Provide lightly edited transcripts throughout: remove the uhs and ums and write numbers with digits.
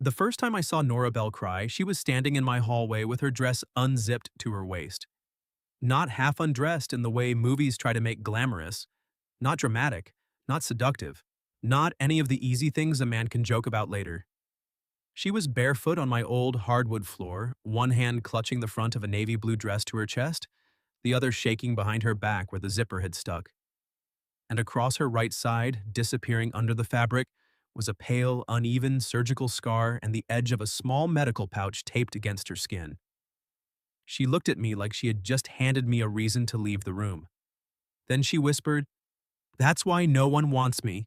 The first time I saw Nora Bell cry, she was standing in my hallway with her dress unzipped to her waist. Not half undressed in the way movies try to make glamorous, not dramatic, not seductive, not any of the easy things a man can joke about later. She was barefoot on my old hardwood floor, one hand clutching the front of a navy blue dress to her chest, the other shaking behind her back where the zipper had stuck. And across her right side, disappearing under the fabric, was a pale, uneven surgical scar and the edge of a small medical pouch taped against her skin. She looked at me like she had just handed me a reason to leave the room. Then she whispered, "That's why no one wants me."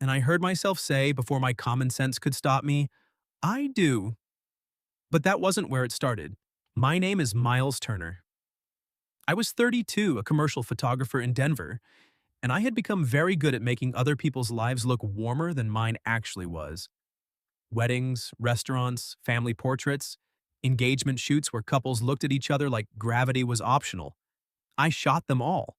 And I heard myself say, before my common sense could stop me, "I do." But that wasn't where it started. My name is Miles Turner. I was 32, a commercial photographer in Denver, and I had become very good at making other people's lives look warmer than mine actually was. Weddings, restaurants, family portraits, engagement shoots where couples looked at each other like gravity was optional. I shot them all.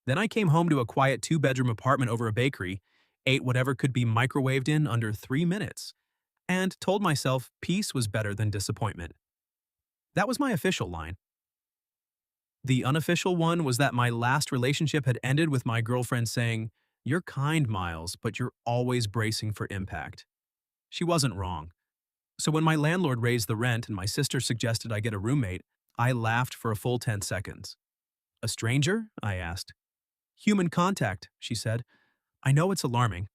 Then I came home to a quiet two-bedroom apartment over a bakery, ate whatever could be microwaved in under 3 minutes, and told myself peace was better than disappointment. That was my official line. The unofficial one was that my last relationship had ended with my girlfriend saying, "You're kind, Miles, but you're always bracing for impact." She wasn't wrong. So when my landlord raised the rent and my sister suggested I get a roommate, I laughed for a full 10 seconds. "A stranger?" I asked. "Human contact," she said. "I know it's alarming."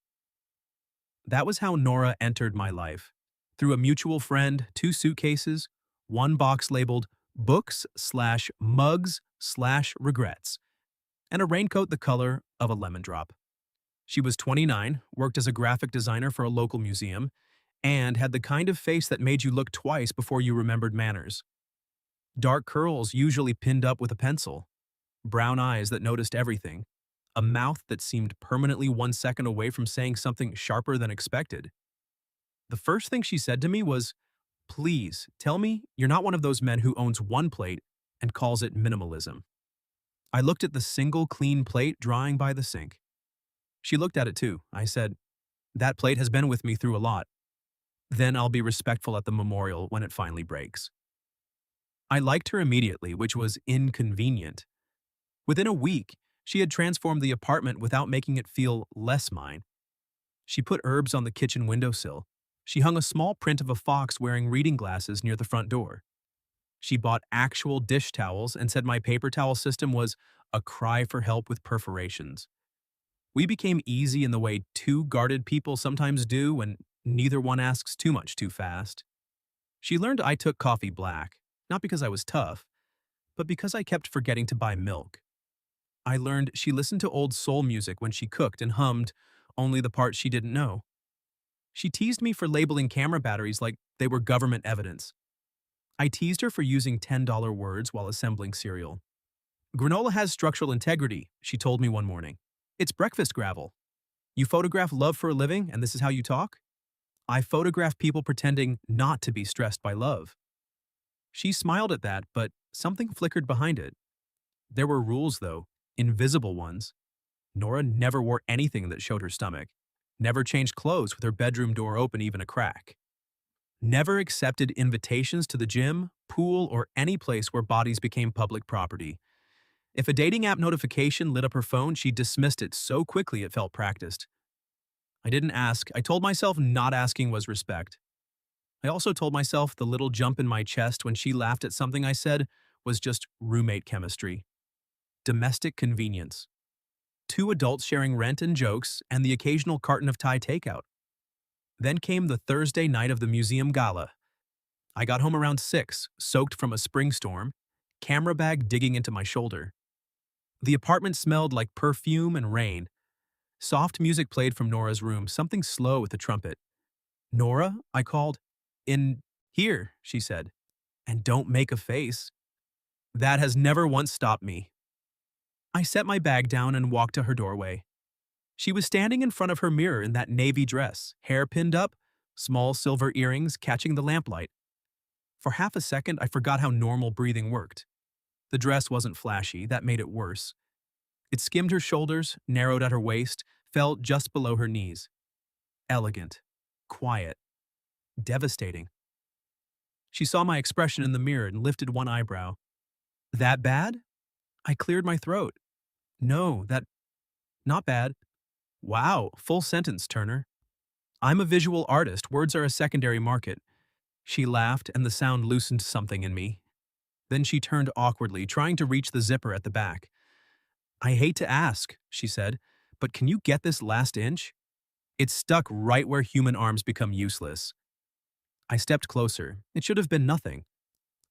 That was how Nora entered my life. Through a mutual friend, two suitcases, one box labeled books/mugs/regrets, and a raincoat the color of a lemon drop. She was 29, worked as a graphic designer for a local museum, and had the kind of face that made you look twice before you remembered manners. Dark curls usually pinned up with a pencil, brown eyes that noticed everything, a mouth that seemed permanently 1 second away from saying something sharper than expected. The first thing she said to me was, "Please, tell me you're not one of those men who owns one plate and calls it minimalism." I looked at the single clean plate drying by the sink. She looked at it too. I said, "That plate has been with me through a lot. Then I'll be respectful at the memorial when it finally breaks." I liked her immediately, which was inconvenient. Within a week, she had transformed the apartment without making it feel less mine. She put herbs on the kitchen windowsill. She hung a small print of a fox wearing reading glasses near the front door. She bought actual dish towels and said my paper towel system was a cry for help with perforations. We became easy in the way two guarded people sometimes do when neither one asks too much too fast. She learned I took coffee black, not because I was tough, but because I kept forgetting to buy milk. I learned she listened to old soul music when she cooked and hummed only the parts she didn't know. She teased me for labeling camera batteries like they were government evidence. I teased her for using $10 words while assembling cereal. "Granola has structural integrity," she told me one morning. "It's breakfast gravel. You photograph love for a living, and this is how you talk?" I photograph people pretending not to be stressed by love. She smiled at that, but something flickered behind it. There were rules, though, invisible ones. Nora never wore anything that showed her stomach, never changed clothes with her bedroom door open even a crack, never accepted invitations to the gym, pool, or any place where bodies became public property. If a dating app notification lit up her phone, she dismissed it so quickly it felt practiced. I didn't ask. I told myself not asking was respect. I also told myself the little jump in my chest when she laughed at something I said was just roommate chemistry. Domestic convenience. Two adults sharing rent and jokes, and the occasional carton of Thai takeout. Then came the Thursday night of the museum gala. I got home around 6, soaked from a spring storm, camera bag digging into my shoulder. The apartment smelled like perfume and rain. Soft music played from Nora's room, something slow with a trumpet. "Nora?" I called. "In here," she said. "And don't make a face." That has never once stopped me. I set my bag down and walked to her doorway. She was standing in front of her mirror in that navy dress, hair pinned up, small silver earrings catching the lamplight. For half a second, I forgot how normal breathing worked. The dress wasn't flashy, that made it worse. It skimmed her shoulders, narrowed at her waist, fell just below her knees. Elegant. Quiet. devastating. She saw my expression in the mirror and lifted one eyebrow. That bad? I cleared my throat. No, not bad. Wow, full sentence, Turner. I'm a visual artist. Words are a secondary market. She laughed, and the sound loosened something in me. Then she turned awkwardly, trying to reach the zipper at the back. I hate to ask, she said, but can you get this last inch? It's stuck right where human arms become useless. I stepped closer. It should have been nothing.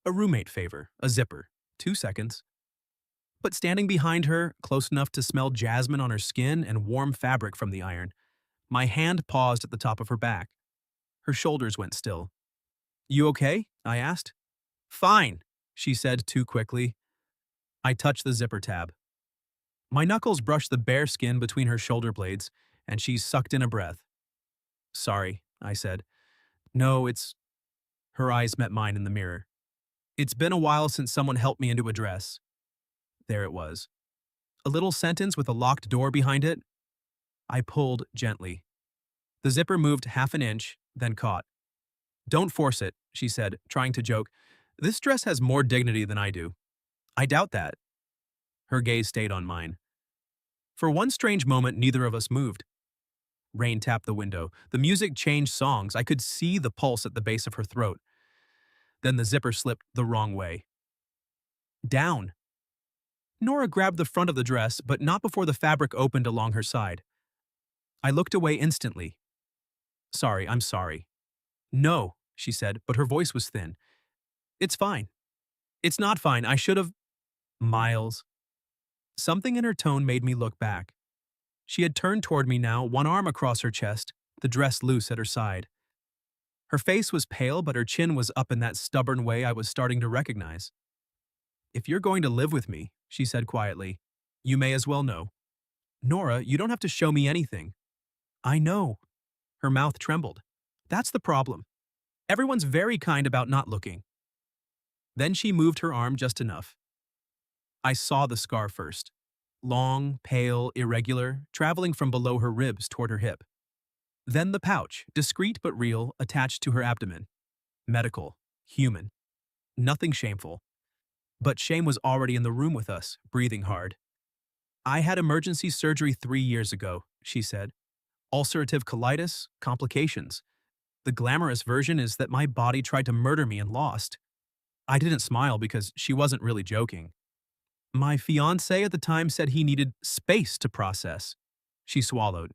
A roommate favor, a zipper. 2 seconds. But standing behind her, close enough to smell jasmine on her skin and warm fabric from the iron, my hand paused at the top of her back. Her shoulders went still. You okay? I asked. Fine, she said too quickly. I touched the zipper tab. My knuckles brushed the bare skin between her shoulder blades, and she sucked in a breath. Sorry, I said. No, it's... Her eyes met mine in the mirror. It's been a while since someone helped me into a dress. There it was. A little sentence with a locked door behind it. I pulled gently. The zipper moved half an inch, then caught. Don't force it, she said, trying to joke. This dress has more dignity than I do. I doubt that. Her gaze stayed on mine. For one strange moment, neither of us moved. Rain tapped the window. The music changed songs. I could see the pulse at the base of her throat. Then the zipper slipped the wrong way. Down. Nora grabbed the front of the dress, but not before the fabric opened along her side. I looked away instantly. Sorry, I'm sorry. No, she said, but her voice was thin. It's fine. It's not fine. I should have... Miles. Something in her tone made me look back. She had turned toward me now, one arm across her chest, the dress loose at her side. Her face was pale, but her chin was up in that stubborn way I was starting to recognize. If you're going to live with me, she said quietly, you may as well know. Nora, you don't have to show me anything. I know. Her mouth trembled. That's the problem. Everyone's very kind about not looking. Then she moved her arm just enough. I saw the scar first. Long, pale, irregular, traveling from below her ribs toward her hip. Then the pouch, discreet but real, attached to her abdomen. Medical. Human. Nothing shameful. But shame was already in the room with us, breathing hard. I had emergency surgery 3 years ago, she said. Ulcerative colitis, complications. The glamorous version is that my body tried to murder me and lost. I didn't smile because she wasn't really joking. My fiancé at the time said he needed space to process. She swallowed.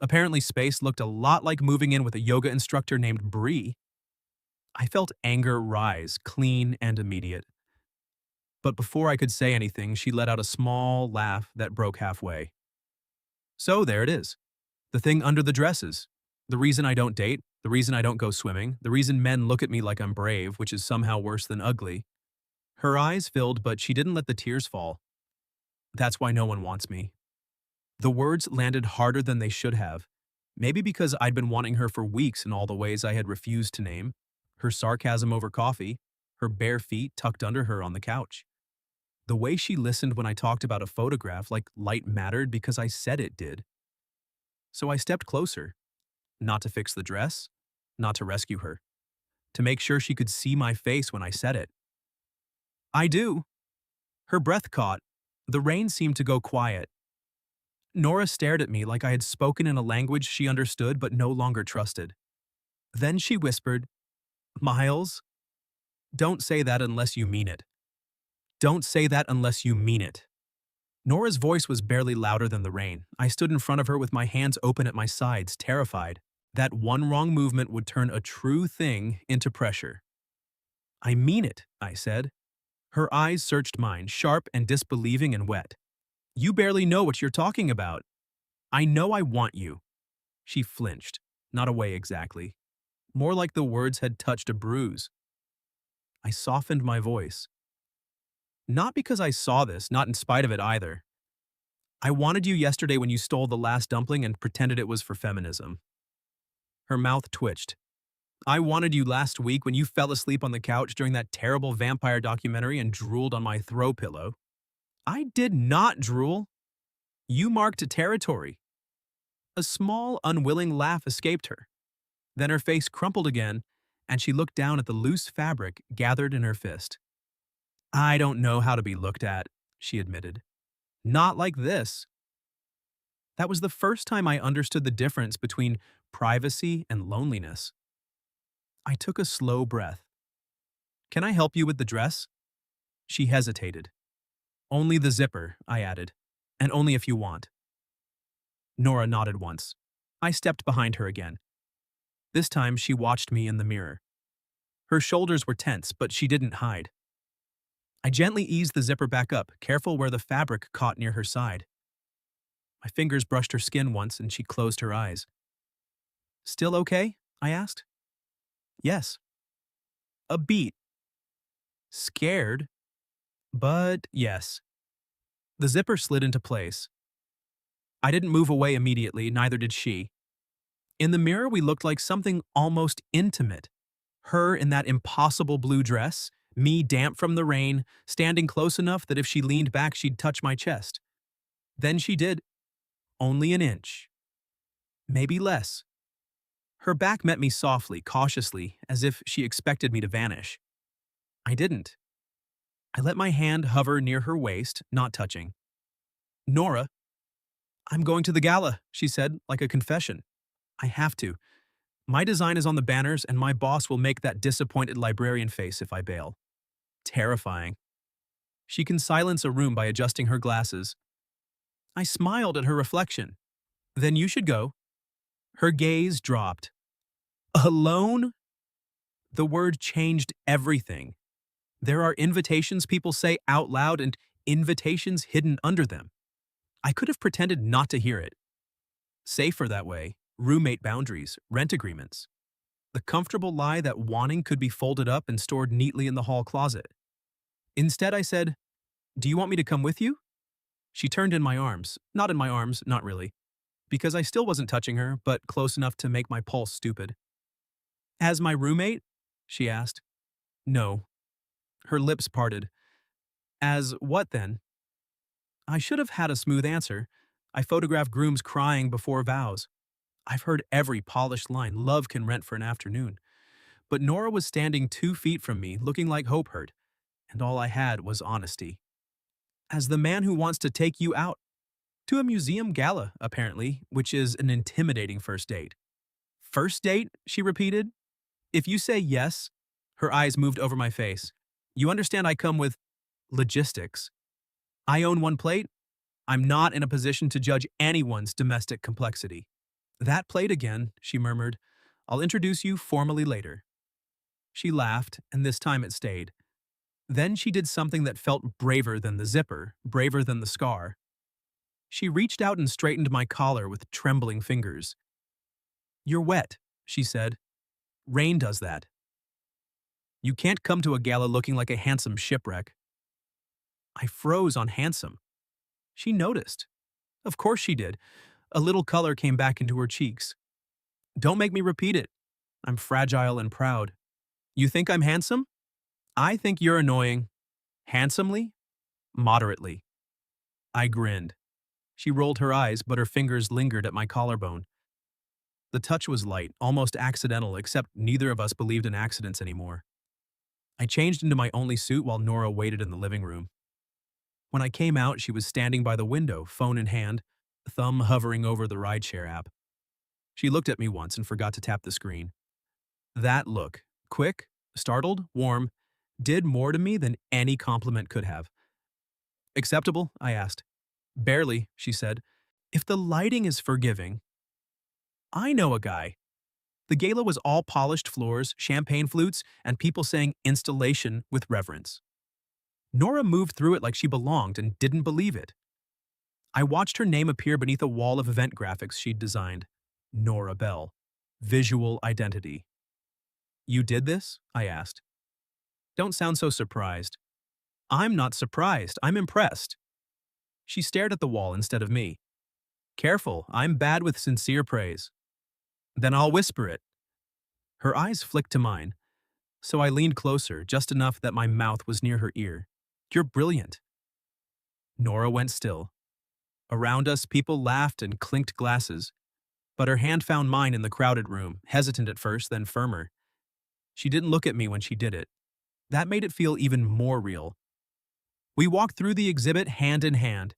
Apparently space looked a lot like moving in with a yoga instructor named Bree. I felt anger rise, clean and immediate. But before I could say anything, she let out a small laugh that broke halfway. So there it is. The thing under the dresses. The reason I don't date, the reason I don't go swimming, the reason men look at me like I'm brave, which is somehow worse than ugly. Her eyes filled, but she didn't let the tears fall. That's why no one wants me. The words landed harder than they should have. Maybe because I'd been wanting her for weeks in all the ways I had refused to name. Her sarcasm over coffee, her bare feet tucked under her on the couch. The way she listened when I talked about a photograph like light mattered because I said it did. So I stepped closer. Not to fix the dress, not to rescue her. To make sure she could see my face when I said it. I do. Her breath caught. The rain seemed to go quiet. Nora stared at me like I had spoken in a language she understood but no longer trusted. Then she whispered, Miles, don't say that unless you mean it. Don't say that unless you mean it. Nora's voice was barely louder than the rain. I stood in front of her with my hands open at my sides, terrified. That one wrong movement would turn a true thing into pressure. I mean it, I said. Her eyes searched mine, sharp and disbelieving and wet. You barely know what you're talking about. I know I want you. She flinched, not away exactly. More like the words had touched a bruise. I softened my voice. Not because I saw this, not in spite of it either. I wanted you yesterday when you stole the last dumpling and pretended it was for feminism. Her mouth twitched. I wanted you last week when you fell asleep on the couch during that terrible vampire documentary and drooled on my throw pillow. I did not drool. You marked territory. A small, unwilling laugh escaped her. Then her face crumpled again, and she looked down at the loose fabric gathered in her fist. I don't know how to be looked at, she admitted. Not like this. That was the first time I understood the difference between privacy and loneliness. I took a slow breath. Can I help you with the dress? She hesitated. Only the zipper, I added, and only if you want. Nora nodded once. I stepped behind her again. This time she watched me in the mirror. Her shoulders were tense, but she didn't hide. I gently eased the zipper back up, careful where the fabric caught near her side. My fingers brushed her skin once and she closed her eyes. Still okay? I asked. Yes. A beat. Scared? But yes. The zipper slid into place. I didn't move away immediately, neither did she. In the mirror, we looked like something almost intimate. Her in that impossible blue dress, me damp from the rain, standing close enough that if she leaned back, she'd touch my chest. Then she did. Only an inch. Maybe less. Her back met me softly, cautiously, as if she expected me to vanish. I didn't. I let my hand hover near her waist, not touching. Nora, I'm going to the gala, she said, like a confession. I have to. My design is on the banners, and my boss will make that disappointed librarian face if I bail. Terrifying. She can silence a room by adjusting her glasses. I smiled at her reflection. Then you should go. Her gaze dropped. Alone? The word changed everything. There are invitations people say out loud and invitations hidden under them. I could have pretended not to hear it. Safer that way. Roommate boundaries, rent agreements. The comfortable lie that wanting could be folded up and stored neatly in the hall closet. Instead, I said, Do you want me to come with you? She turned in my arms. Not in my arms, not really. Because I still wasn't touching her, but close enough to make my pulse stupid. As my roommate? She asked. No. Her lips parted. As what then? I should have had a smooth answer. I photographed grooms crying before vows. I've heard every polished line love can rent for an afternoon. But Nora was standing 2 feet from me, looking like hope hurt, and all I had was honesty. As the man who wants to take you out. To a museum gala, apparently, which is an intimidating first date. First date? She repeated. If you say yes, her eyes moved over my face. You understand I come with logistics. I own 1 plate. I'm not in a position to judge anyone's domestic complexity. That plate again, she murmured. I'll introduce you formally later. She laughed, and this time it stayed. Then she did something that felt braver than the zipper, braver than the scar. She reached out and straightened my collar with trembling fingers. You're wet, she said. Rain does that. You can't come to a gala looking like a handsome shipwreck. I froze on handsome. She noticed. Of course she did. A little color came back into her cheeks. Don't make me repeat it. I'm fragile and proud. You think I'm handsome? I think you're annoying. Handsomely? Moderately. I grinned. She rolled her eyes, but her fingers lingered at my collarbone. The touch was light, almost accidental, except neither of us believed in accidents anymore. I changed into my only suit while Nora waited in the living room. When I came out, she was standing by the window, phone in hand, thumb hovering over the rideshare app. She looked at me once and forgot to tap the screen. That look, quick, startled, warm, did more to me than any compliment could have. Acceptable? I asked. Barely, she said. If the lighting is forgiving. I know a guy. The gala was all polished floors, champagne flutes, and people saying installation with reverence. Nora moved through it like she belonged and didn't believe it. I watched her name appear beneath a wall of event graphics she'd designed. Nora Bell. Visual identity. You did this? I asked. Don't sound so surprised. I'm not surprised. I'm impressed. She stared at the wall instead of me. Careful, I'm bad with sincere praise. Then I'll whisper it. Her eyes flicked to mine, so I leaned closer, just enough that my mouth was near her ear. You're brilliant. Nora went still. Around us, people laughed and clinked glasses. But her hand found mine in the crowded room, hesitant at first, then firmer. She didn't look at me when she did it. That made it feel even more real. We walked through the exhibit hand in hand.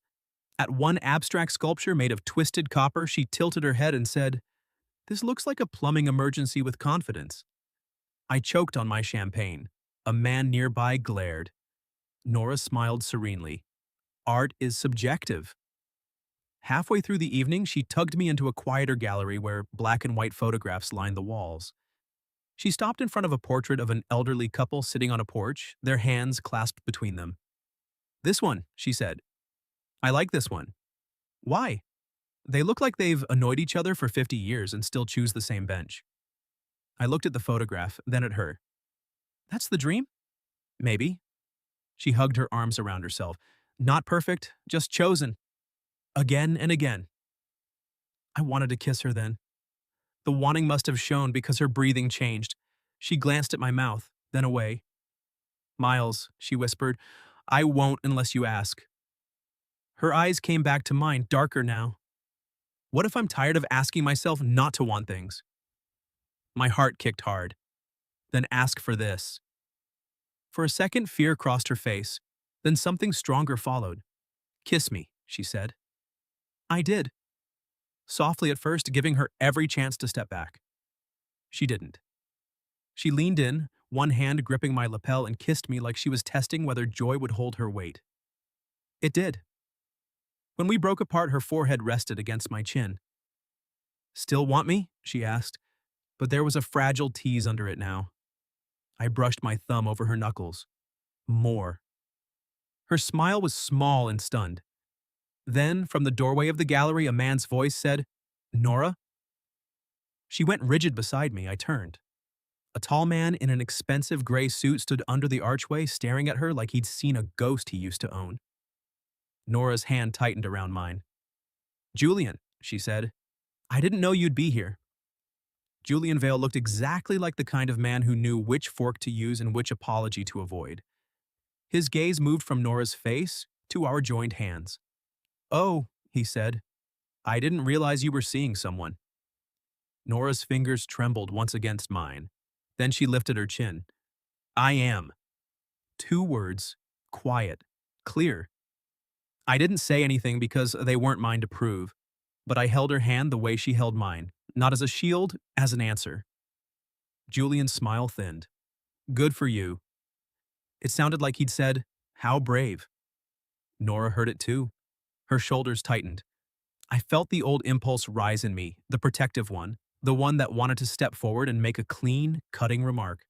At one abstract sculpture made of twisted copper, she tilted her head and said, "This looks like a plumbing emergency with confidence." I choked on my champagne. A man nearby glared. Nora smiled serenely. Art is subjective. Halfway through the evening, she tugged me into a quieter gallery where black and white photographs lined the walls. She stopped in front of a portrait of an elderly couple sitting on a porch, their hands clasped between them. "This one," she said. "I like this one." "Why?" "They look like they've annoyed each other for 50 years and still choose the same bench." I looked at the photograph, then at her. "That's the dream?" "Maybe." She hugged her arms around herself. "Not perfect, just chosen. Again and again." I wanted to kiss her then. The wanting must have shown because her breathing changed. She glanced at my mouth, then away. "Miles," she whispered, "I won't unless you ask." Her eyes came back to mine, darker now. What if I'm tired of asking myself not to want things? My heart kicked hard. Then ask for this. For a second, fear crossed her face. Then something stronger followed. "Kiss me," she said. I did. Softly at first, giving her every chance to step back. She didn't. She leaned in, one hand gripping my lapel, and kissed me like she was testing whether joy would hold her weight. It did. When we broke apart, her forehead rested against my chin. "Still want me?" she asked, but there was a fragile tease under it now. I brushed my thumb over her knuckles. More. Her smile was small and stunned. Then, from the doorway of the gallery, a man's voice said, "Nora?" She went rigid beside me. I turned. A tall man in an expensive gray suit stood under the archway, staring at her like he'd seen a ghost he used to own. Nora's hand tightened around mine. "Julian," she said, "I didn't know you'd be here." Julian Vale looked exactly like the kind of man who knew which fork to use and which apology to avoid. His gaze moved from Nora's face to our joined hands. "Oh," he said, "I didn't realize you were seeing someone." Nora's fingers trembled once against mine. Then she lifted her chin. "I am." 2 words, quiet, clear. I didn't say anything because they weren't mine to prove, but I held her hand the way she held mine, not as a shield, as an answer. Julian's smile thinned. "Good for you." It sounded like he'd said, "How brave." Nora heard it too. Her shoulders tightened. I felt the old impulse rise in me, the protective one, the one that wanted to step forward and make a clean, cutting remark.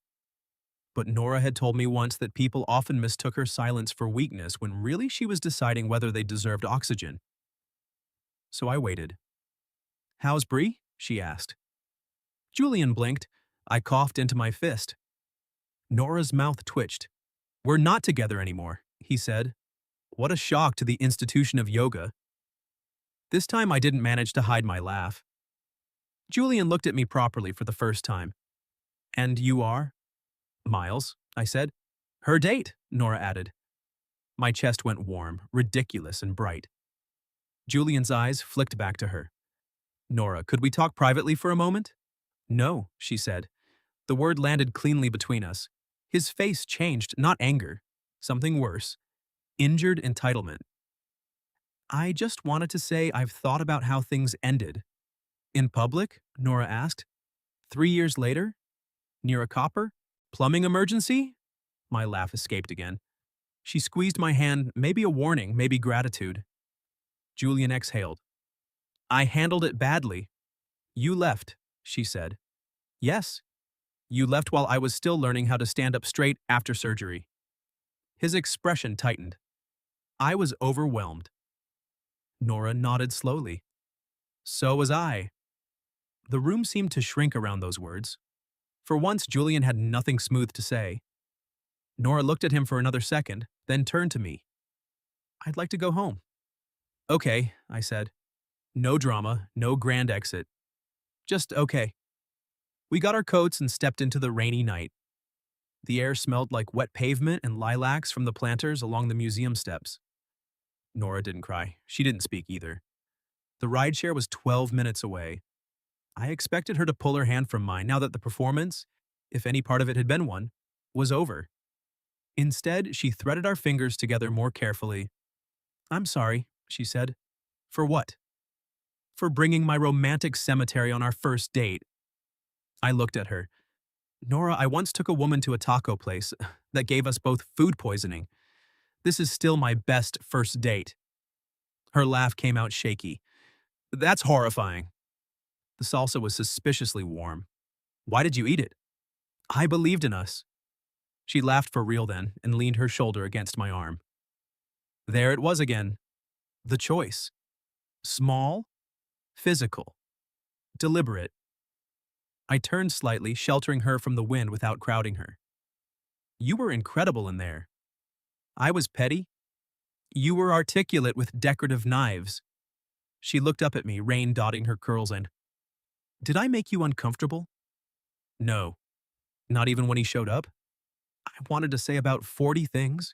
But Nora had told me once that people often mistook her silence for weakness when really she was deciding whether they deserved oxygen. So I waited. "How's Bree?" she asked. Julian blinked. I coughed into my fist. Nora's mouth twitched. "We're not together anymore," he said. What a shock to the institution of yoga. This time I didn't manage to hide my laugh. Julian looked at me properly for the first time. "And you are?" "Miles," I said. "Her date," Nora added. My chest went warm, ridiculous, and bright. Julian's eyes flicked back to her. "Nora, could we talk privately for a moment?" "No," she said. The word landed cleanly between us. His face changed, not anger. Something worse. Injured entitlement. "I just wanted to say I've thought about how things ended." "In public?" Nora asked. 3 years later? Near a copper? Plumbing emergency? My laugh escaped again. She squeezed my hand, maybe a warning, maybe gratitude. Julian exhaled. "I handled it badly." "You left," she said. "Yes. You left while I was still learning how to stand up straight after surgery." His expression tightened. I was overwhelmed. Nora nodded slowly. "So was I." The room seemed to shrink around those words. For once, Julian had nothing smooth to say. Nora looked at him for another second, then turned to me. "I'd like to go home." "Okay," I said. No drama, no grand exit. Just okay. We got our coats and stepped into the rainy night. The air smelled like wet pavement and lilacs from the planters along the museum steps. Nora didn't cry. She didn't speak either. The rideshare was 12 minutes away. I expected her to pull her hand from mine now that the performance, if any part of it had been one, was over. Instead, she threaded our fingers together more carefully. "I'm sorry," she said. "For what?" "For bringing my romantic cemetery on our first date." I looked at her. "Nora, I once took a woman to a taco place that gave us both food poisoning. This is still my best first date." Her laugh came out shaky. "That's horrifying." The salsa was suspiciously warm. "Why did you eat it?" "I believed in us." She laughed for real then and leaned her shoulder against my arm. There it was again. The choice. Small, physical, deliberate. I turned slightly, sheltering her from the wind without crowding her. "You were incredible in there." "I was petty." "You were articulate with decorative knives." She looked up at me, rain dotting her curls and, "Did I make you uncomfortable?" "No." "Not even when he showed up?" "I wanted to say about 40 things."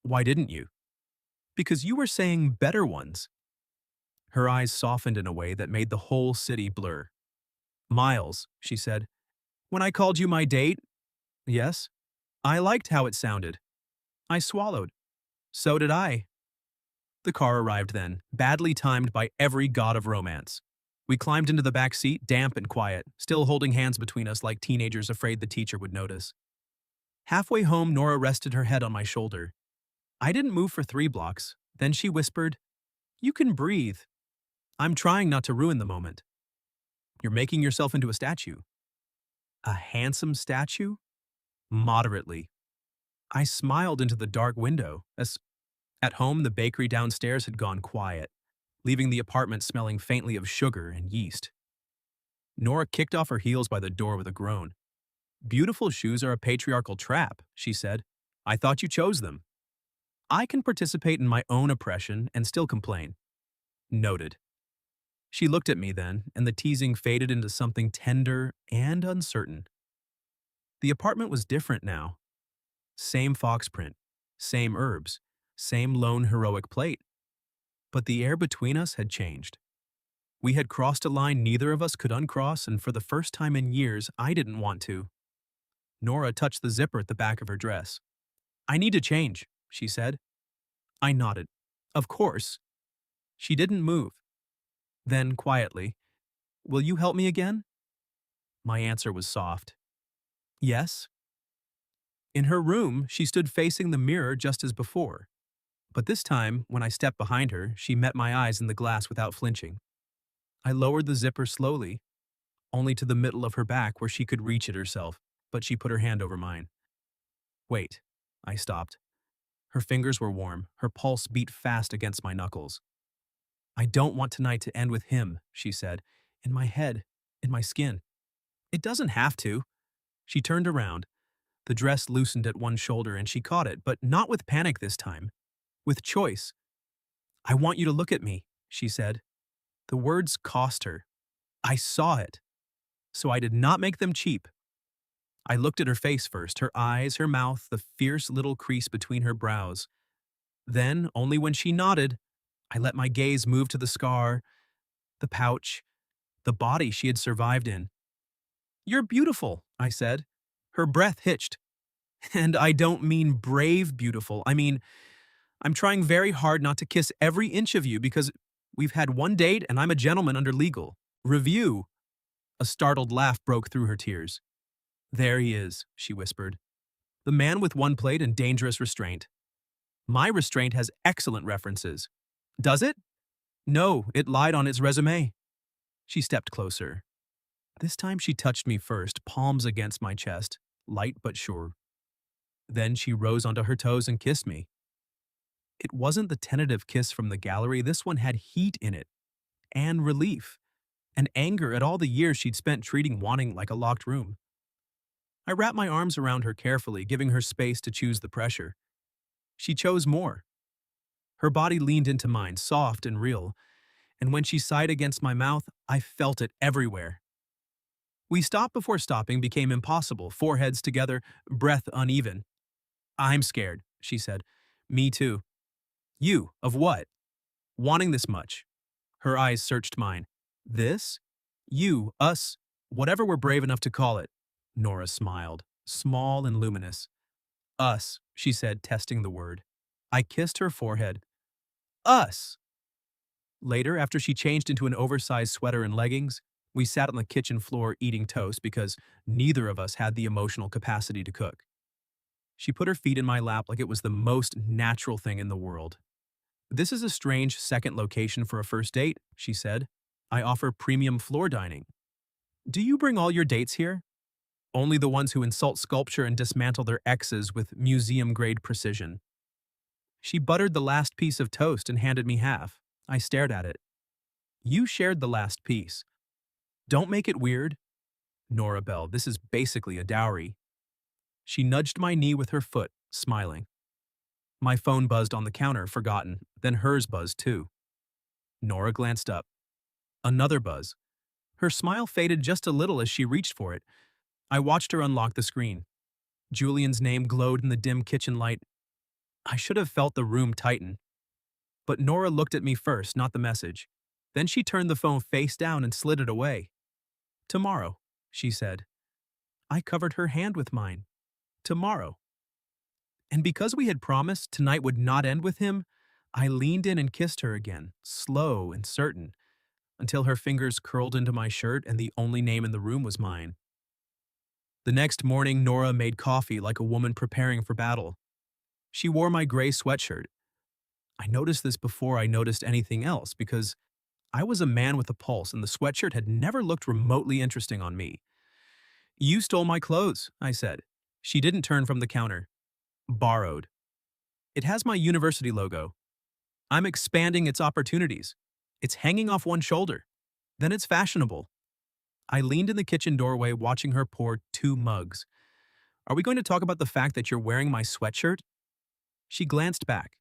"Why didn't you?" "Because you were saying better ones." Her eyes softened in a way that made the whole city blur. "Miles," she said, "when I called you my date." "Yes." "I liked how it sounded." I swallowed. "So did I." The car arrived then, badly timed by every god of romance. We climbed into the back seat, damp and quiet, still holding hands between us like teenagers afraid the teacher would notice. Halfway home, Nora rested her head on my shoulder. I didn't move for 3 blocks. Then she whispered, "You can breathe." "I'm trying not to ruin the moment." "You're making yourself into a statue." "A handsome statue?" "Moderately." I smiled into the dark window. At home, the bakery downstairs had gone quiet, leaving the apartment smelling faintly of sugar and yeast. Nora kicked off her heels by the door with a groan. "Beautiful shoes are a patriarchal trap," she said. "I thought you chose them." "I can participate in my own oppression and still complain." "Noted." She looked at me then, and the teasing faded into something tender and uncertain. The apartment was different now. Same fox print, same herbs, same lone heroic plate. But the air between us had changed. We had crossed a line neither of us could uncross, and for the first time in years, I didn't want to. Nora touched the zipper at the back of her dress. "I need to change," she said. I nodded. "Of course." She didn't move. Then, quietly, "Will you help me again?" My answer was soft. "Yes." In her room, she stood facing the mirror just as before. But this time, when I stepped behind her, she met my eyes in the glass without flinching. I lowered the zipper slowly, only to the middle of her back where she could reach it herself, but she put her hand over mine. "Wait." I stopped. Her fingers were warm, her pulse beat fast against my knuckles. "I don't want tonight to end with him," she said, "in my head, in my skin." "It doesn't have to." She turned around. The dress loosened at one shoulder and she caught it, but not with panic this time. With choice. "I want you to look at me," she said. The words cost her. I saw it. So I did not make them cheap. I looked at her face first, her eyes, her mouth, the fierce little crease between her brows. Then, only when she nodded, I let my gaze move to the scar, the pouch, the body she had survived in. "You're beautiful," I said. Her breath hitched. "And I don't mean brave beautiful. I mean, I'm trying very hard not to kiss every inch of you because we've had one date and I'm a gentleman under legal review." A startled laugh broke through her tears. "There he is," she whispered. "The man with one plate and dangerous restraint. My restraint has excellent references." "Does it?" "No, it lied on its resume." She stepped closer. This time she touched me first, palms against my chest, light but sure. Then she rose onto her toes and kissed me. It wasn't the tentative kiss from the gallery, this one had heat in it, and relief, and anger at all the years she'd spent treating wanting like a locked room. I wrapped my arms around her carefully, giving her space to choose the pressure. She chose more. Her body leaned into mine, soft and real, and when she sighed against my mouth, I felt it everywhere. We stopped before stopping became impossible, foreheads together, breath uneven. "I'm scared," she said. "Me too." "You, of what?" "Wanting this much." Her eyes searched mine. "This?" You, us, whatever we're brave enough to call it. Nora smiled, small and luminous. Us, she said, testing the word. I kissed her forehead. Us! Later, after she changed into an oversized sweater and leggings, we sat on the kitchen floor eating toast because neither of us had the emotional capacity to cook. She put her feet in my lap like it was the most natural thing in the world. This is a strange second location for a first date, she said. I offer premium floor dining. Do you bring all your dates here? Only the ones who insult sculpture and dismantle their exes with museum-grade precision. She buttered the last piece of toast and handed me half. I stared at it. You shared the last piece. Don't make it weird. Nora Bell, this is basically a dowry. She nudged my knee with her foot, smiling. My phone buzzed on the counter, forgotten, then hers buzzed too. Nora glanced up. Another buzz. Her smile faded just a little as she reached for it. I watched her unlock the screen. Julian's name glowed in the dim kitchen light. I should have felt the room tighten. But Nora looked at me first, not the message. Then she turned the phone face down and slid it away. Tomorrow, she said. I covered her hand with mine. Tomorrow. And because we had promised tonight would not end with him, I leaned in and kissed her again, slow and certain, until her fingers curled into my shirt and the only name in the room was mine. The next morning, Nora made coffee like a woman preparing for battle. She wore my gray sweatshirt. I noticed this before I noticed anything else because I was a man with a pulse and the sweatshirt had never looked remotely interesting on me. You stole my clothes, I said. She didn't turn from the counter. Borrowed. It has my university logo. I'm expanding its opportunities. It's hanging off one shoulder. Then it's fashionable. I leaned in the kitchen doorway watching her pour 2 mugs. Are we going to talk about the fact that you're wearing my sweatshirt? She glanced back.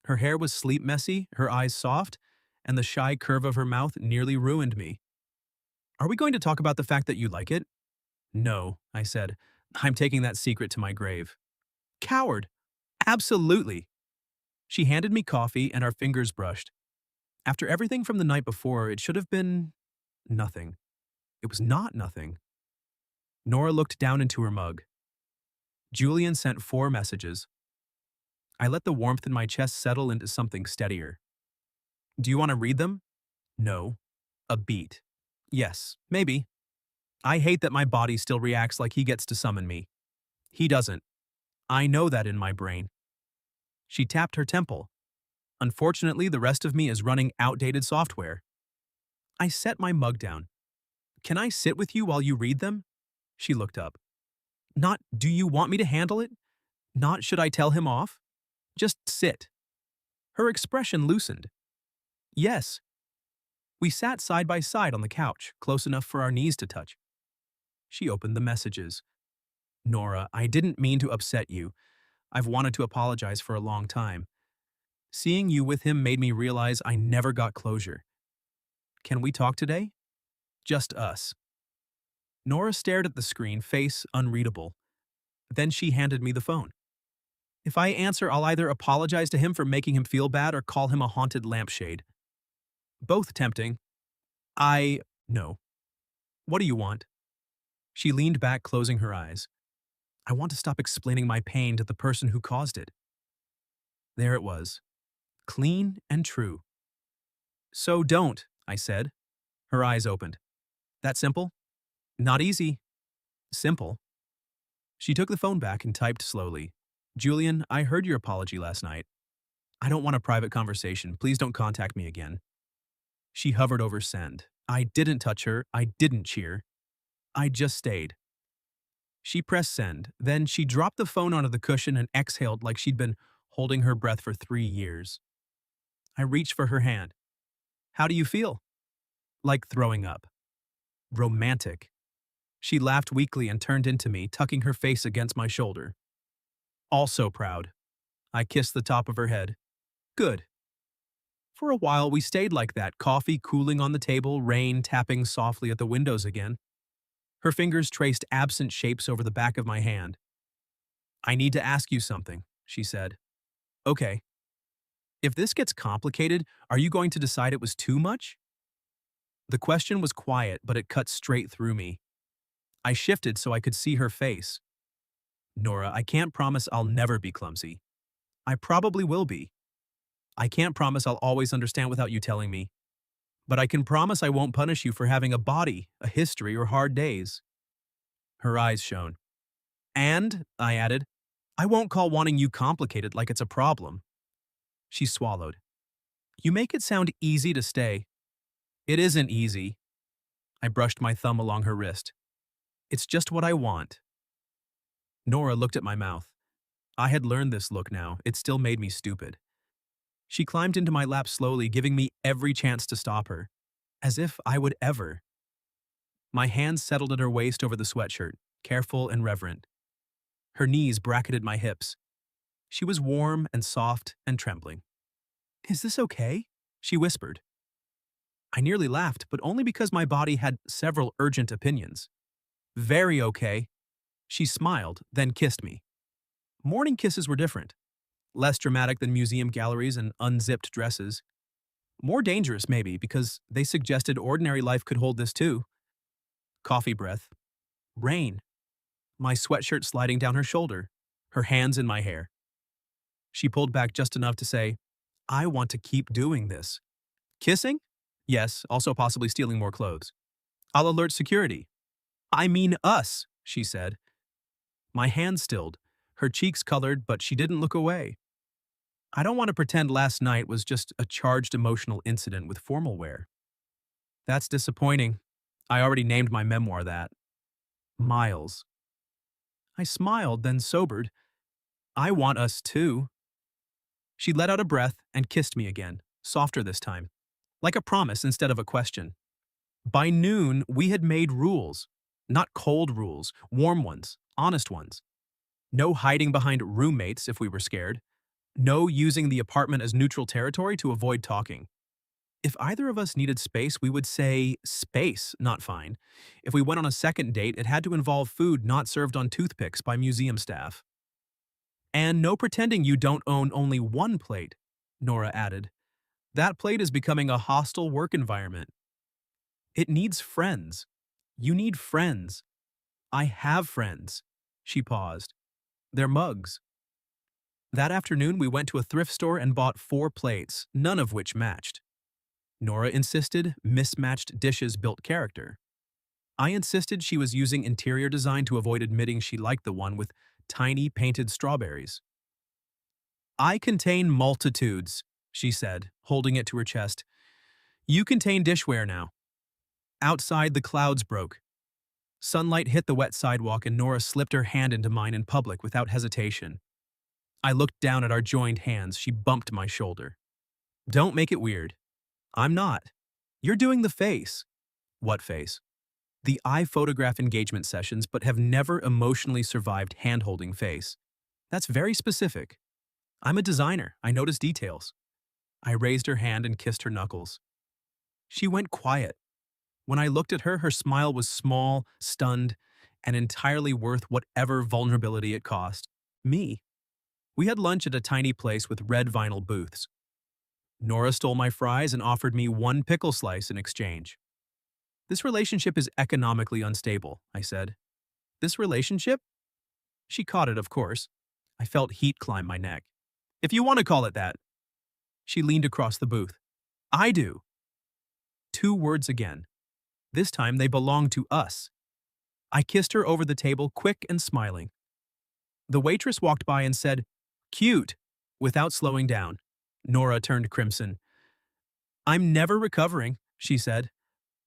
Her hair was sleep messy, her eyes soft, and the shy curve of her mouth nearly ruined me. Are we going to talk about the fact that you like it? No, I said. I'm taking that secret to my grave. Coward! Absolutely! She handed me coffee and our fingers brushed. After everything from the night before, it should have been nothing. It was not nothing. Nora looked down into her mug. Julian sent 4 messages. I let the warmth in my chest settle into something steadier. Do you want to read them? No. A beat. Yes, maybe. I hate that my body still reacts like he gets to summon me. He doesn't. I know that in my brain. She tapped her temple. Unfortunately, the rest of me is running outdated software. I set my mug down. Can I sit with you while you read them? She looked up. Not, do you want me to handle it? Not, should I tell him off? Just sit. Her expression loosened. Yes. We sat side by side on the couch, close enough for our knees to touch. She opened the messages. Nora, I didn't mean to upset you. I've wanted to apologize for a long time. Seeing you with him made me realize I never got closure. Can we talk today? Just us. Nora stared at the screen, face unreadable. Then she handed me the phone. If I answer, I'll either apologize to him for making him feel bad or call him a haunted lampshade. Both tempting. No. What do you want? She leaned back, closing her eyes. I want to stop explaining my pain to the person who caused it. There it was. Clean and true. So don't, I said. Her eyes opened. That simple? Not easy. Simple. She took the phone back and typed slowly. Julian, I heard your apology last night. I don't want a private conversation. Please don't contact me again. She hovered over send. I didn't touch her. I didn't cheer. I just stayed. She pressed send. Then she dropped the phone onto the cushion and exhaled like she'd been holding her breath for 3 years. I reached for her hand. How do you feel? Like throwing up. Romantic. She laughed weakly and turned into me, tucking her face against my shoulder. Also proud. I kissed the top of her head. Good. For a while we stayed like that, coffee cooling on the table, rain tapping softly at the windows again. Her fingers traced absent shapes over the back of my hand. I need to ask you something, she said. Okay. If this gets complicated, are you going to decide it was too much? The question was quiet, but it cut straight through me. I shifted so I could see her face. Nora, I can't promise I'll never be clumsy. I probably will be. I can't promise I'll always understand without you telling me. But I can promise I won't punish you for having a body, a history, or hard days. Her eyes shone. And, I added, I won't call wanting you complicated like it's a problem. She swallowed. You make it sound easy to stay. It isn't easy. I brushed my thumb along her wrist. It's just what I want. Nora looked at my mouth. I had learned this look now. It still made me stupid. She climbed into my lap slowly, giving me every chance to stop her. As if I would ever. My hands settled at her waist over the sweatshirt, careful and reverent. Her knees bracketed my hips. She was warm and soft and trembling. Is this okay? She whispered. I nearly laughed, but only because my body had several urgent opinions. Very okay. She smiled, then kissed me. Morning kisses were different. Less dramatic than museum galleries and unzipped dresses. More dangerous, maybe, because they suggested ordinary life could hold this too. Coffee breath. Rain. My sweatshirt sliding down her shoulder. Her hands in my hair. She pulled back just enough to say, I want to keep doing this. Kissing? Yes, also possibly stealing more clothes. I'll alert security. I mean us, she said. My hand stilled, her cheeks colored, but she didn't look away. I don't want to pretend last night was just a charged emotional incident with formal wear. That's disappointing. I already named my memoir that. Miles. I smiled, then sobered. I want us too. She let out a breath and kissed me again, softer this time, like a promise instead of a question. By noon, we had made rules. Not cold rules, warm ones, honest ones. No hiding behind roommates if we were scared. No using the apartment as neutral territory to avoid talking. If either of us needed space, we would say space, not fine. If we went on a second date, it had to involve food not served on toothpicks by museum staff. And no pretending you don't own only one plate, Nora added. That plate is becoming a hostile work environment. It needs friends. You need friends. I have friends. She paused. They're mugs. That afternoon, we went to a thrift store and bought 4 plates, none of which matched. Nora insisted mismatched dishes built character. I insisted she was using interior design to avoid admitting she liked the one with tiny painted strawberries. I contain multitudes, she said, holding it to her chest. You contain dishware now. Outside, the clouds broke. Sunlight hit the wet sidewalk and Nora slipped her hand into mine in public without hesitation. I looked down at our joined hands. She bumped my shoulder. Don't make it weird. I'm not. You're doing the face. What face? The I photograph engagement sessions but have never emotionally survived hand-holding face. That's very specific. I'm a designer. I notice details. I raised her hand and kissed her knuckles. She went quiet. When I looked at her, her smile was small, stunned, and entirely worth whatever vulnerability it cost. Me. We had lunch at a tiny place with red vinyl booths. Nora stole my fries and offered me 1 pickle slice in exchange. This relationship is economically unstable, I said. This relationship? She caught it, of course. I felt heat climb my neck. If you want to call it that. She leaned across the booth. I do. 2 words again. This time they belonged to us. I kissed her over the table, quick and smiling. The waitress walked by and said, "Cute," without slowing down. Nora turned crimson. I'm never recovering, she said.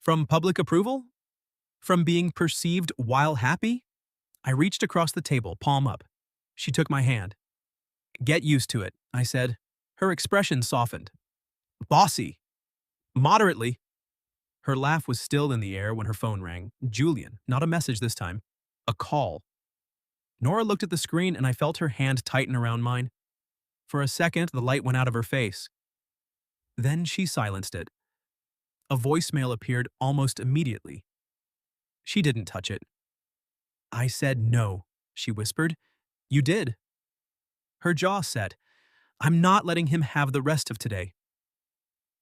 From public approval? From being perceived while happy? I reached across the table, palm up. She took my hand. Get used to it, I said. Her expression softened. Bossy. Moderately. Her laugh was still in the air when her phone rang. Julian, not a message this time. A call. Nora looked at the screen and I felt her hand tighten around mine. For a second, the light went out of her face. Then she silenced it. A voicemail appeared almost immediately. She didn't touch it. I said no, she whispered. You did. Her jaw set. I'm not letting him have the rest of today.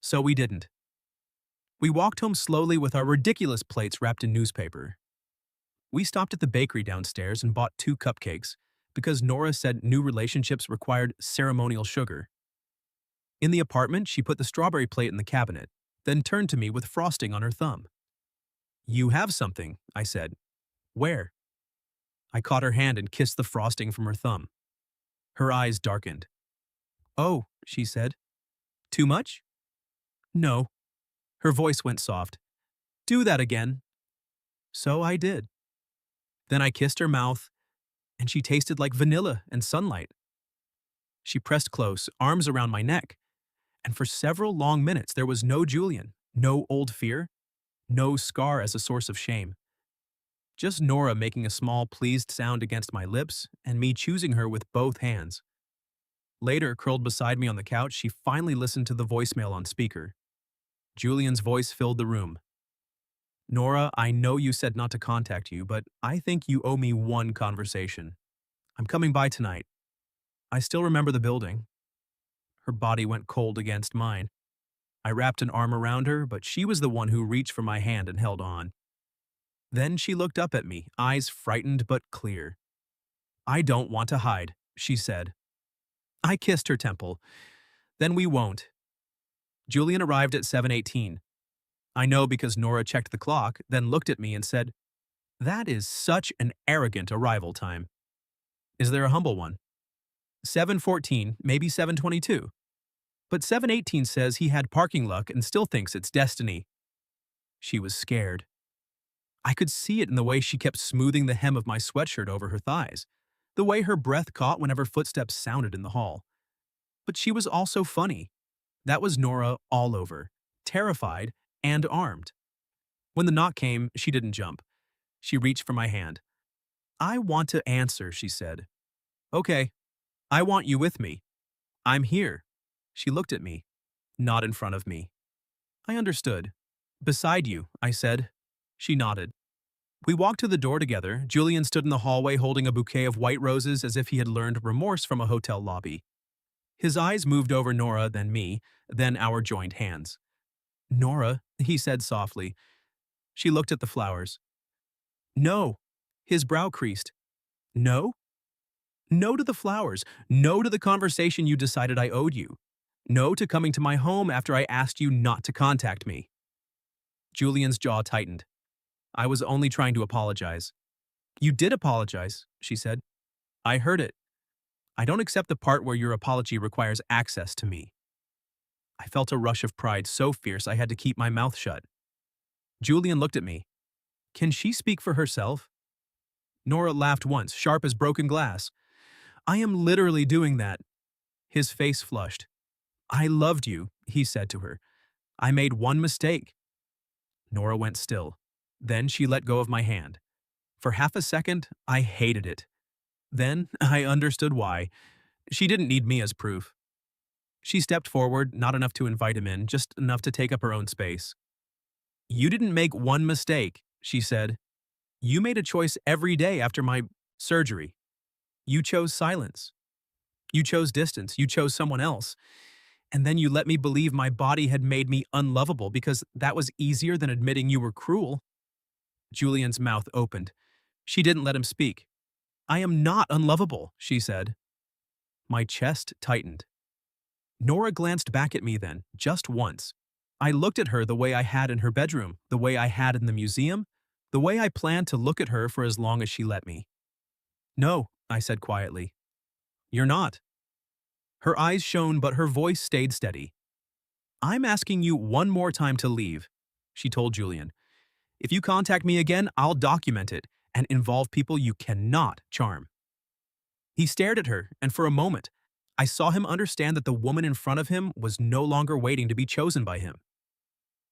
So we didn't. We walked home slowly with our ridiculous plates wrapped in newspaper. We stopped at the bakery downstairs and bought 2 cupcakes because Nora said new relationships required ceremonial sugar. In the apartment, she put the strawberry plate in the cabinet, then turned to me with frosting on her thumb. "You have something," I said. "Where?" I caught her hand and kissed the frosting from her thumb. Her eyes darkened. "Oh," she said. "Too much?" "No." Her voice went soft. "Do that again." So I did. Then I kissed her mouth, and she tasted like vanilla and sunlight. She pressed close, arms around my neck, and for several long minutes there was no Julian, no old fear, no scar as a source of shame. Just Nora making a small pleased sound against my lips and me choosing her with both hands. Later, curled beside me on the couch, she finally listened to the voicemail on speaker. Julian's voice filled the room. "Nora, I know you said not to contact you, but I think you owe me one conversation. I'm coming by tonight. I still remember the building." Her body went cold against mine. I wrapped an arm around her, but she was the one who reached for my hand and held on. Then she looked up at me, eyes frightened but clear. "I don't want to hide," she said. I kissed her temple. "Then we won't." Julian arrived at 7:18. I know because Nora checked the clock, then looked at me and said, "That is such an arrogant arrival time. Is there a humble one?" 7:14, maybe 7:22. But 7:18 says he had parking luck and still thinks it's destiny. She was scared. I could see it in the way she kept smoothing the hem of my sweatshirt over her thighs, the way her breath caught whenever footsteps sounded in the hall. But she was also funny. That was Nora all over, terrified and armed. When the knock came, she didn't jump. She reached for my hand. "I want to answer," she said. "Okay. I want you with me. I'm here." She looked at me, not in front of me. I understood. "Beside you," I said. She nodded. We walked to the door together. Julian stood in the hallway holding a bouquet of white roses as if he had learned remorse from a hotel lobby. His eyes moved over Nora, then me, then our joined hands. "Nora," he said softly. She looked at the flowers. "No." His brow creased. "No?" "No to the flowers. No to the conversation you decided I owed you. No to coming to my home after I asked you not to contact me." Julian's jaw tightened. "I was only trying to apologize." "You did apologize," she said. "I heard it. I don't accept the part where your apology requires access to me." I felt a rush of pride so fierce I had to keep my mouth shut. Julian looked at me. "Can she speak for herself?" Nora laughed once, sharp as broken glass. "I am literally doing that." His face flushed. "I loved you," he said to her. "I made one mistake." Nora went still. Then she let go of my hand. For half a second, I hated it. Then I understood why. She didn't need me as proof. She stepped forward, not enough to invite him in, just enough to take up her own space. "You didn't make one mistake," she said. "You made a choice every day after my surgery. You chose silence. You chose distance. You chose someone else. And then you let me believe my body had made me unlovable because that was easier than admitting you were cruel." Julian's mouth opened. She didn't let him speak. "I am not unlovable," she said. My chest tightened. Nora glanced back at me then, just once. I looked at her the way I had in her bedroom, the way I had in the museum, the way I planned to look at her for as long as she let me. "No," I said quietly. "You're not." Her eyes shone, but her voice stayed steady. "I'm asking you one more time to leave," she told Julian. "If you contact me again, I'll document it and involve people you cannot charm." He stared at her, and for a moment, I saw him understand that the woman in front of him was no longer waiting to be chosen by him.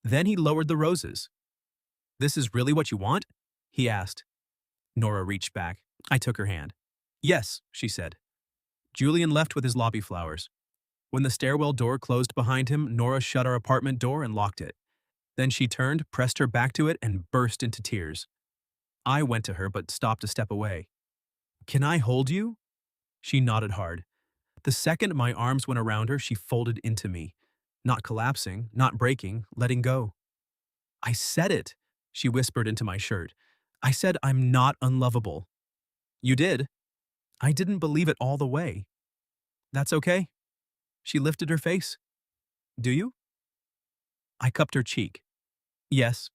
Then he lowered the roses. "This is really what you want?" he asked. Nora reached back. I took her hand. "Yes," she said. Julian left with his lobby flowers. When the stairwell door closed behind him, Nora shut our apartment door and locked it. Then she turned, pressed her back to it, and burst into tears. I went to her but stopped a step away. "Can I hold you?" She nodded hard. The second my arms went around her, she folded into me. Not collapsing, not breaking, letting go. I said it, she whispered into my shirt. I said I'm not unlovable. You did. I didn't believe it all the way. That's okay. She lifted her face. Do you? I cupped her cheek. Yes.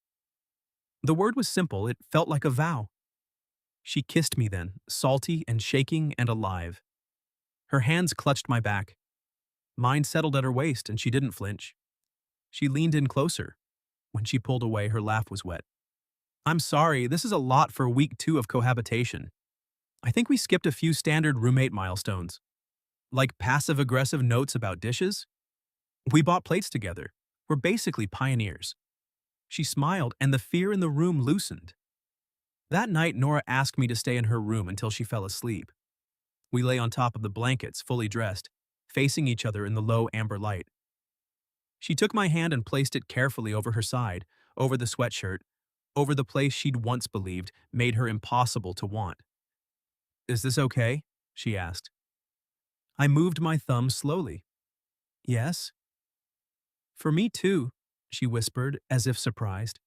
The word was simple, it felt like a vow. She kissed me then, salty and shaking and alive. Her hands clutched my back. Mine settled at her waist and she didn't flinch. She leaned in closer. When she pulled away, her laugh was wet. I'm sorry, this is a lot for week 2 of cohabitation. I think we skipped a few standard roommate milestones. Like passive-aggressive notes about dishes. We bought plates together. We're basically pioneers. She smiled and the fear in the room loosened. That night, Nora asked me to stay in her room until she fell asleep. We lay on top of the blankets, fully dressed, facing each other in the low amber light. She took my hand and placed it carefully over her side, over the sweatshirt, over the place she'd once believed made her impossible to want. Is this okay? She asked. I moved my thumb slowly. Yes. For me too, she whispered, as if surprised.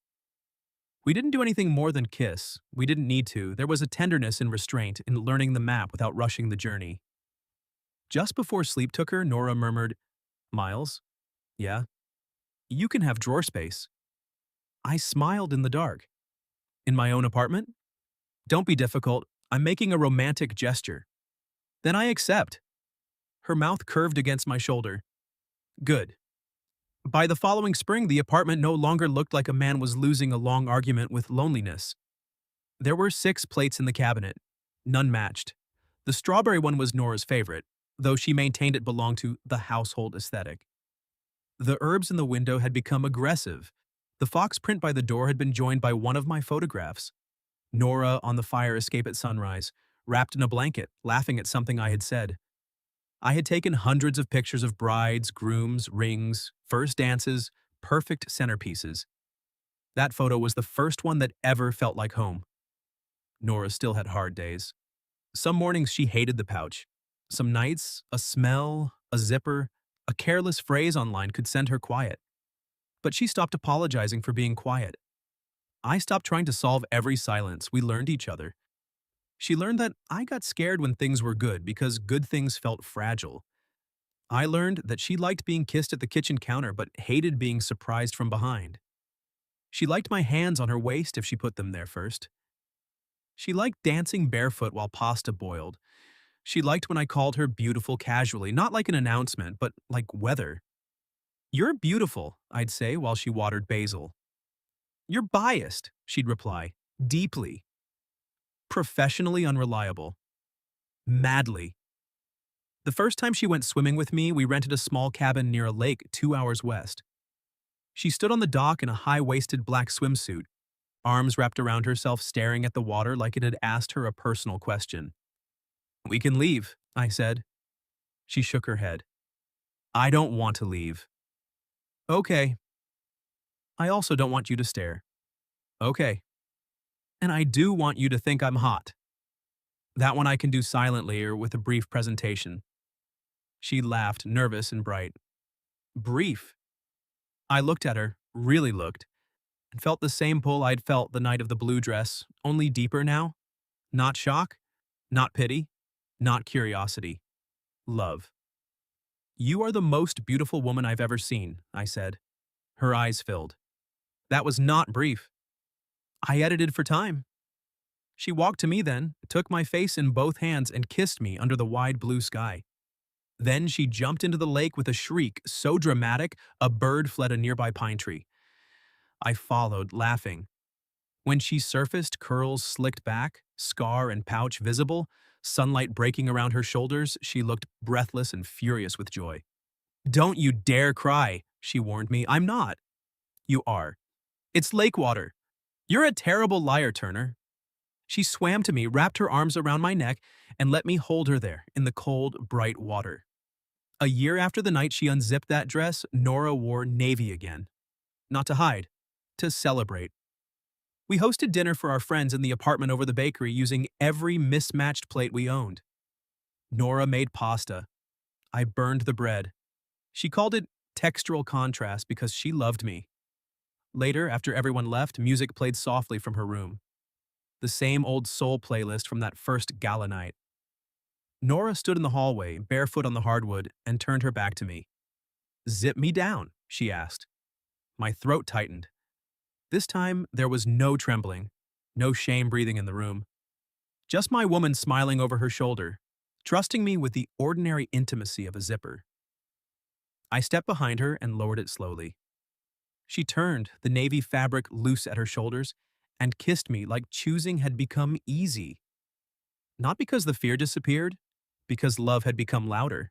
We didn't do anything more than kiss. We didn't need to. There was a tenderness and restraint in learning the map without rushing the journey. Just before sleep took her, Nora murmured, Miles? Yeah? You can have drawer space. I smiled in the dark. In my own apartment? Don't be difficult. I'm making a romantic gesture. Then I accept. Her mouth curved against my shoulder. Good. By the following spring, the apartment no longer looked like a man was losing a long argument with loneliness. There were 6 plates in the cabinet. None matched. The strawberry one was Nora's favorite, though she maintained it belonged to the household aesthetic. The herbs in the window had become aggressive. The fox print by the door had been joined by one of my photographs. Nora on the fire escape at sunrise, wrapped in a blanket, laughing at something I had said. I had taken hundreds of pictures of brides, grooms, rings, first dances, perfect centerpieces. That photo was the first one that ever felt like home. Nora still had hard days. Some mornings she hated the pouch. Some nights, a smell, a zipper, a careless phrase online could send her quiet. But she stopped apologizing for being quiet. I stopped trying to solve every silence. We learned each other. She learned that I got scared when things were good because good things felt fragile. I learned that she liked being kissed at the kitchen counter but hated being surprised from behind. She liked my hands on her waist if she put them there first. She liked dancing barefoot while pasta boiled. She liked when I called her beautiful casually, not like an announcement, but like weather. You're beautiful, I'd say while she watered basil. You're biased, she'd reply, deeply. Professionally unreliable. Madly. The first time she went swimming with me, we rented a small cabin near a lake 2 hours west. She stood on the dock in a high-waisted black swimsuit, arms wrapped around herself, staring at the water like it had asked her a personal question. We can leave, I said. She shook her head. I don't want to leave. Okay. I also don't want you to stare. Okay. And I do want you to think I'm hot. That one I can do silently or with a brief presentation. She laughed, nervous and bright. Brief. I looked at her, really looked, and felt the same pull I'd felt the night of the blue dress, only deeper now. Not shock, not pity, not curiosity. Love. You are the most beautiful woman I've ever seen, I said. Her eyes filled. That was not brief. I edited for time. She walked to me then, took my face in both hands and kissed me under the wide blue sky. Then she jumped into the lake with a shriek so dramatic a bird fled a nearby pine tree. I followed, laughing. When she surfaced, curls slicked back, scar and pouch visible, sunlight breaking around her shoulders, she looked breathless and furious with joy. Don't you dare cry, she warned me. I'm not. You are. It's lake water. You're a terrible liar, Turner. She swam to me, wrapped her arms around my neck, and let me hold her there in the cold, bright water. A year after the night she unzipped that dress, Nora wore navy again. Not to hide, to celebrate. We hosted dinner for our friends in the apartment over the bakery using every mismatched plate we owned. Nora made pasta. I burned the bread. She called it textural contrast because she loved me. Later, after everyone left, music played softly from her room. The same old soul playlist from that first gala night. Nora stood in the hallway, barefoot on the hardwood, and turned her back to me. "Zip me down," she asked. My throat tightened. This time, there was no trembling, no shame breathing in the room. Just my woman smiling over her shoulder, trusting me with the ordinary intimacy of a zipper. I stepped behind her and lowered it slowly. She turned, the navy fabric loose at her shoulders, and kissed me like choosing had become easy. Not because the fear disappeared, because love had become louder.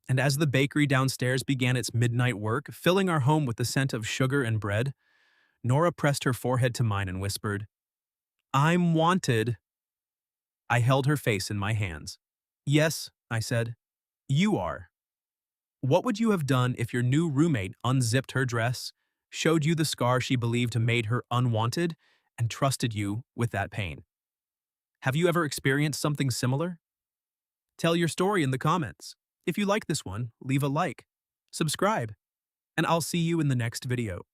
And as the bakery downstairs began its midnight work, filling our home with the scent of sugar and bread, Nora pressed her forehead to mine and whispered, "I'm wanted." I held her face in my hands. "Yes," I said, "you are." What would you have done if your new roommate unzipped her dress, showed you the scar she believed made her unwanted, and trusted you with that pain? Have you ever experienced something similar? Tell your story in the comments. If you like this one, leave a like, subscribe, and I'll see you in the next video.